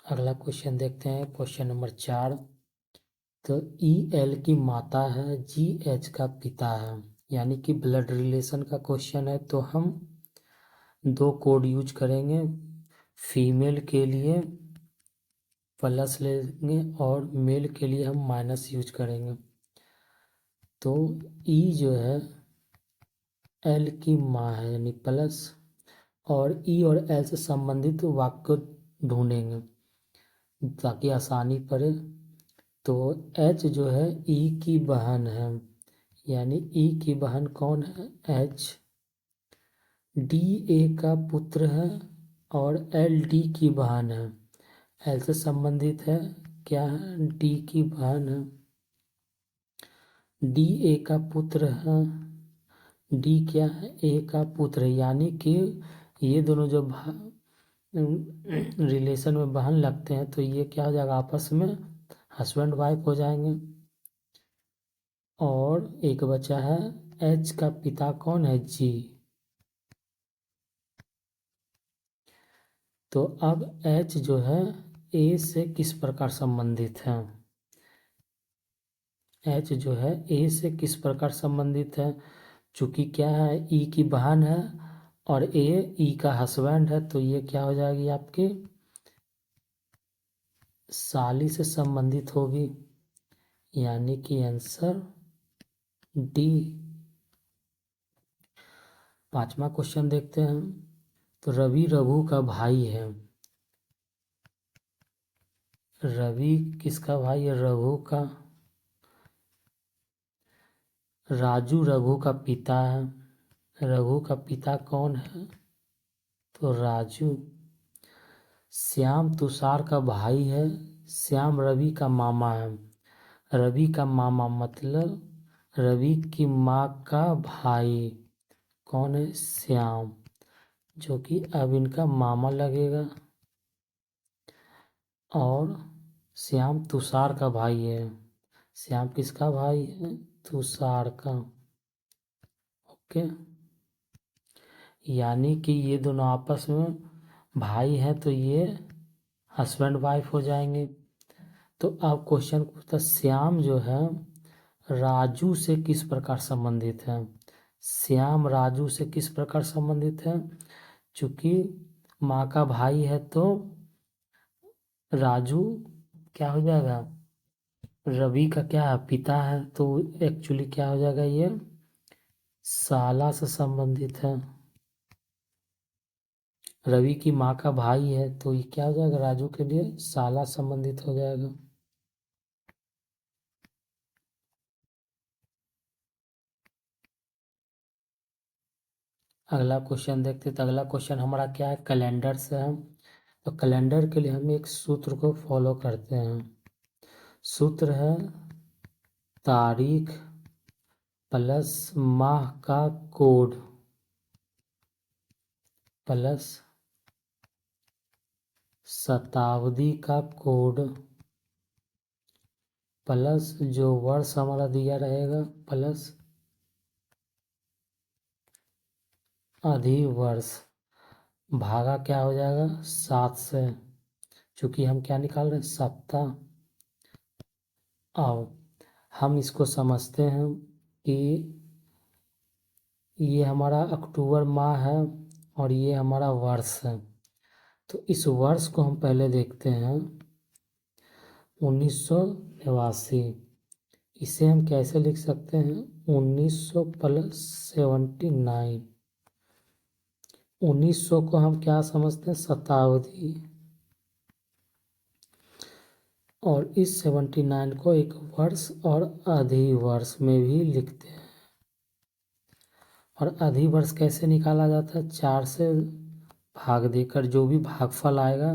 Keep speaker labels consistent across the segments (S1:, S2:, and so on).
S1: अगला क्वेश्चन देखते हैं, क्वेश्चन नंबर 4। तो EL की माता है, GH का पिता है, यानी कि ब्लड रिलेशन का क्वेश्चन है। तो हम दो कोड यूज करेंगे। फीमेल के लिए प्लस लेंगे और मेल के लिए हम माइनस यूज करेंगे। तो E जो है L की माँ है, यानी प्लस, और E और L से संबंधित वाक्य ढूंढेंगे ताकि आसानी पड़े। तो H जो है E की बहन है, यानी E की बहन कौन है? H। D A का पुत्र है और L D की बहन है। L से संबंधित है, क्या है? D की बहन है। D A का पुत्र है, D क्या है? A का पुत्र है, यानी कि ये दोनों जो रिलेशन में बहन लगते हैं तो ये क्या हो जाएगा? आपस में हस्बैंड वाइफ हो जाएंगे। और एक बचा है, H का पिता कौन है? G। तो अब H जो है A से किस प्रकार संबंधित है? H जो है A से किस प्रकार संबंधित है? चूंकि क्या है, E की बहन है और A E का हस्बैंड है, तो ये क्या हो जाएगी आपकी? साली से संबंधित होगी, यानी कि आंसर D। 5वां क्वेश्चन देखते हैं। तो रवि रघु का भाई है। रवि किसका भाई है? रघु का। राजू रघु का पिता है। रघु का पिता कौन है? तो राजू। श्याम तुषार का भाई है। श्याम रवि का मामा है। रवि का मामा मतलब रवि की माँ का भाई कौन है? श्याम, जो कि अब इनका मामा लगेगा। और श्याम तुषार का भाई है। श्याम किसका भाई है? तुषार का। ओके, यानी कि ये दोनों आपस में भाई हैं, तो ये हस्बैंड वाइफ हो जाएंगे। तो अब क्वेश्चन पूछता, श्याम जो है राजू से किस प्रकार संबंधित है? श्याम राजू से किस प्रकार संबंधित है? चूंकि माँ का भाई है तो राजू क्या हो जाएगा? रवि का क्या है? पिता है, तो एक्चुअली क्या हो जाएगा? ये साला से संबंधित है। रवि की माँ का भाई है, तो ये क्या हो जाएगा? राजू के लिए साला संबंधित हो जाएगा। अगला क्वेश्चन देखते, तो अगला क्वेश्चन हमारा क्या है? कैलेंडर से है। तो कैलेंडर के लिए हम एक सूत्र को फॉलो करते हैं। सूत्र है तारीख प्लस माह का कोड प्लस शताब्दी का कोड प्लस जो वर्ष हमारा दिया रहेगा प्लस अधिवर्ष भागा क्या हो जाएगा? 7 से, चूंकि हम क्या निकाल रहे हैं? सप्ताह। आओ हम इसको समझते हैं कि ये हमारा अक्टूबर माह है और ये हमारा वर्ष है। तो इस वर्ष को हम पहले देखते हैं, 1989। इसे हम कैसे लिख सकते हैं? 1900 प्लस 79। 1900 को हम क्या समझते हैं? शताब्दी। और इस 79 को एक वर्ष और अधिवर्ष में भी लिखते हैं। और अधिवर्ष कैसे निकाला जाता है? 4 से भाग देकर जो भी भागफल आएगा,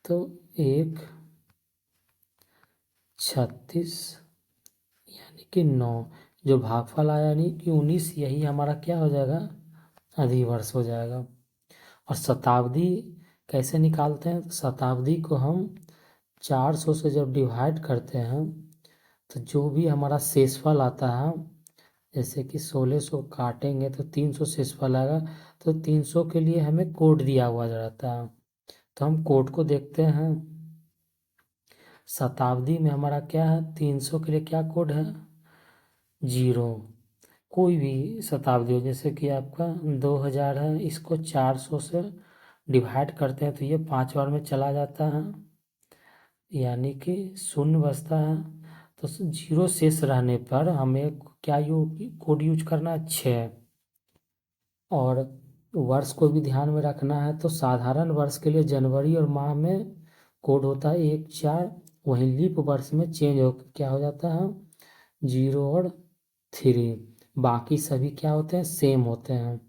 S1: तो 1/36 यानी कि 9। जो भागफल आया यानी कि 19, यही हमारा क्या हो जाएगा? अधिवर्ष हो जाएगा। और शताब्दी कैसे निकालते हैं? तो शताब्दी को हम 400 से जब डिवाइड करते हैं तो जो भी हमारा शेषफल आता है, जैसे कि 1600 काटेंगे तो 300 शेषफल आएगा। तो 300 के लिए हमें कोड दिया हुआ रहता है। तो हम कोड को देखते हैं। शताब्दी में हमारा क्या है, 300 के लिए क्या कोड है, 0। कोई भी शताब्दी हो, जैसे कि आपका 2000 है, इसको 400 से डिवाइड करते हैं तो ये 5 बार में चला जाता है, यानी कि शून्य बचता है। तो 0 शेष रहने पर हमें क्या कोड यूज करना है, 6। और वर्ष को भी ध्यान में रखना है। तो साधारण वर्ष के लिए जनवरी और माह में कोड होता है 1-4, वहीं लीप वर्ष में चेंज हो क्या हो जाता है, 0 और 3। बाकी सभी क्या होते हैं, सेम होते हैं।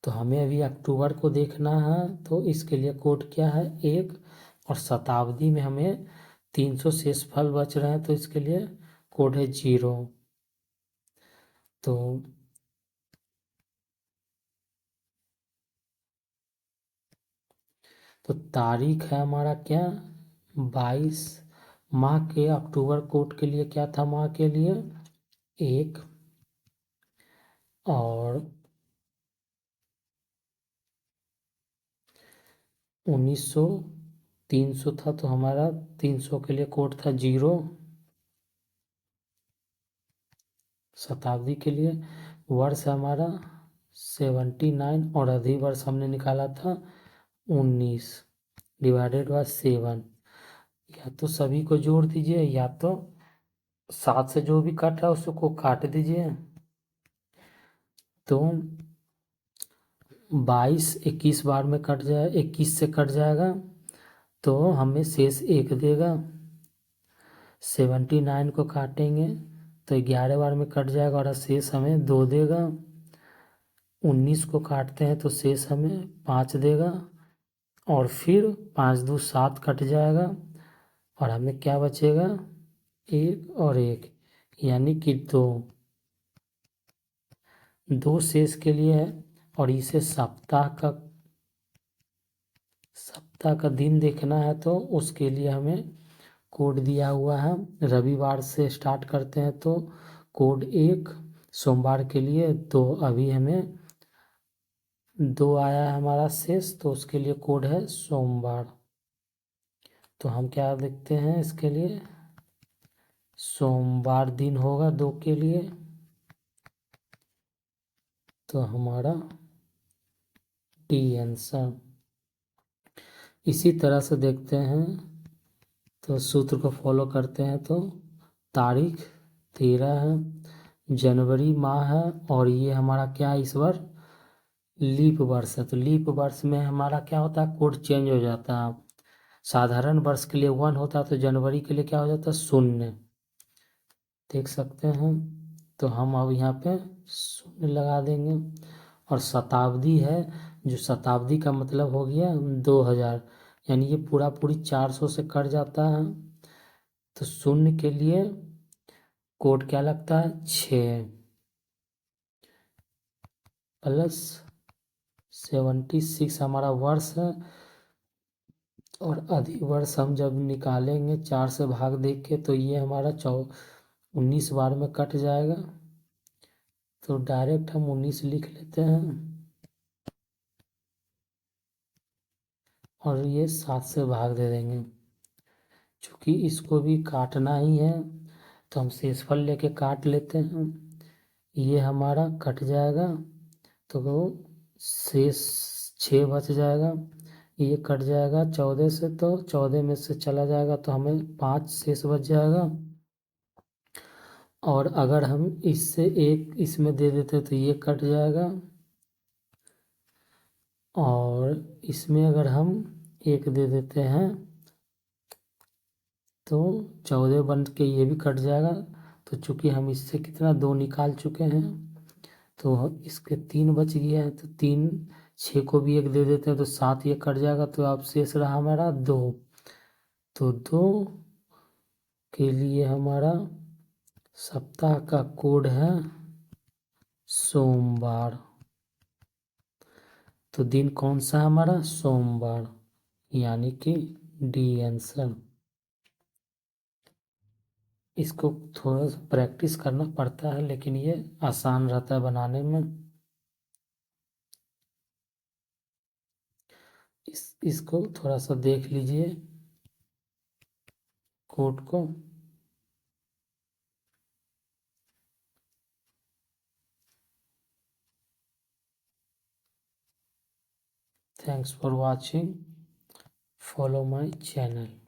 S1: तो हमें अभी अक्टूबर को देखना है, तो इसके लिए कोड क्या है, 1। और शताब्दी में हमें 300 शेषफल बच रहे हैं, तो इसके लिए कोड है 0। तो तारीख है हमारा क्या, 22। माह के अक्टूबर कोड के लिए क्या था, माह के लिए 1। और 1900 300 था, तो हमारा 300 के लिए कोड था 0। शताब्दी के लिए वर्ष हमारा 79, और अधिवर्ष हमने निकाला था 19 डिवाइडेड बाय 7। या तो सभी को जोड़ दीजिए, या तो 7 से जो भी कट रहा है उसको काट दीजिए। तो 22 21 बार में कट जाए, 21 से कट जाएगा तो हमें शेष 1 देगा। 79 को काटेंगे तो 11 बार में कट जाएगा और शेष हमें 2 देगा। 19 को काटते हैं तो शेष हमें 5 देगा, और फिर 5 2 7 कट जाएगा और हमें क्या बचेगा, 1 और 1, यानी कि 2 शेष के लिए है। और इसे सप्ताह का दिन देखना है, तो उसके लिए हमें कोड दिया हुआ है। रविवार से स्टार्ट करते हैं तो कोड 1, सोमवार के लिए 2। अभी हमें 2 आया है हमारा शेष, तो उसके लिए कोड है सोमवार। तो हम क्या देखते हैं इसके लिए, सोमवार दिन होगा 2 के लिए, तो हमारा डी आंसर। इसी तरह से देखते हैं, तो सूत्र को फॉलो करते हैं। तो तारीख 13 है, जनवरी माह है, और ये हमारा क्या इस बार लीप वर्ष है। तो लीप वर्ष में हमारा क्या होता है, कोड चेंज हो जाता है। साधारण वर्ष के लिए 1 होता है, तो जनवरी के लिए क्या हो जाता है, 0। देख सकते हैं। तो हम अब यहाँ पे 0 लगा देंगे। और शताब्दी है, जो शताब्दी का मतलब हो गया 2000, यानी ये पूरा पूरी 400 से कट जाता है। तो 0 के लिए कोड क्या लगता है, 6 प्लस 76 हमारा वर्ष है। और अधिक वर्ष हम जब निकालेंगे 4 से भाग दे के, तो ये हमारा 19 बार में कट जाएगा। तो डायरेक्ट हम 19 लिख लेते हैं, और ये 7 से भाग दे देंगे। चूँकि इसको भी काटना ही है, तो हम शेषफल लेके काट लेते हैं। ये हमारा कट जाएगा, तो वो शेष 6 बच जाएगा। ये कट जाएगा 14 से, तो 14 में से चला जाएगा, तो हमें 5 शेष बच जाएगा। और अगर हम इससे एक इसमें दे देते तो ये कट जाएगा, और इसमें अगर हम 1 दे देते हैं तो 14 बन के ये भी कट जाएगा। तो चूँकि हम इससे कितना 2 निकाल चुके हैं, तो इसके 3 बच गया है, तो 3 6 को भी 1 दे देते हैं तो 7 ये कट जाएगा। तो अब शेष रहा हमारा 2। तो 2 के लिए हमारा सप्ताह का कोड है सोमवार। तो दिन कौन सा है हमारा, सोमवार, यानी कि डी आंसर। इसको थोड़ा सा प्रैक्टिस करना पड़ता है, लेकिन ये आसान रहता है बनाने में। इसको थोड़ा सा देख लीजिए कोड को। Thanks for watching. Follow my channel.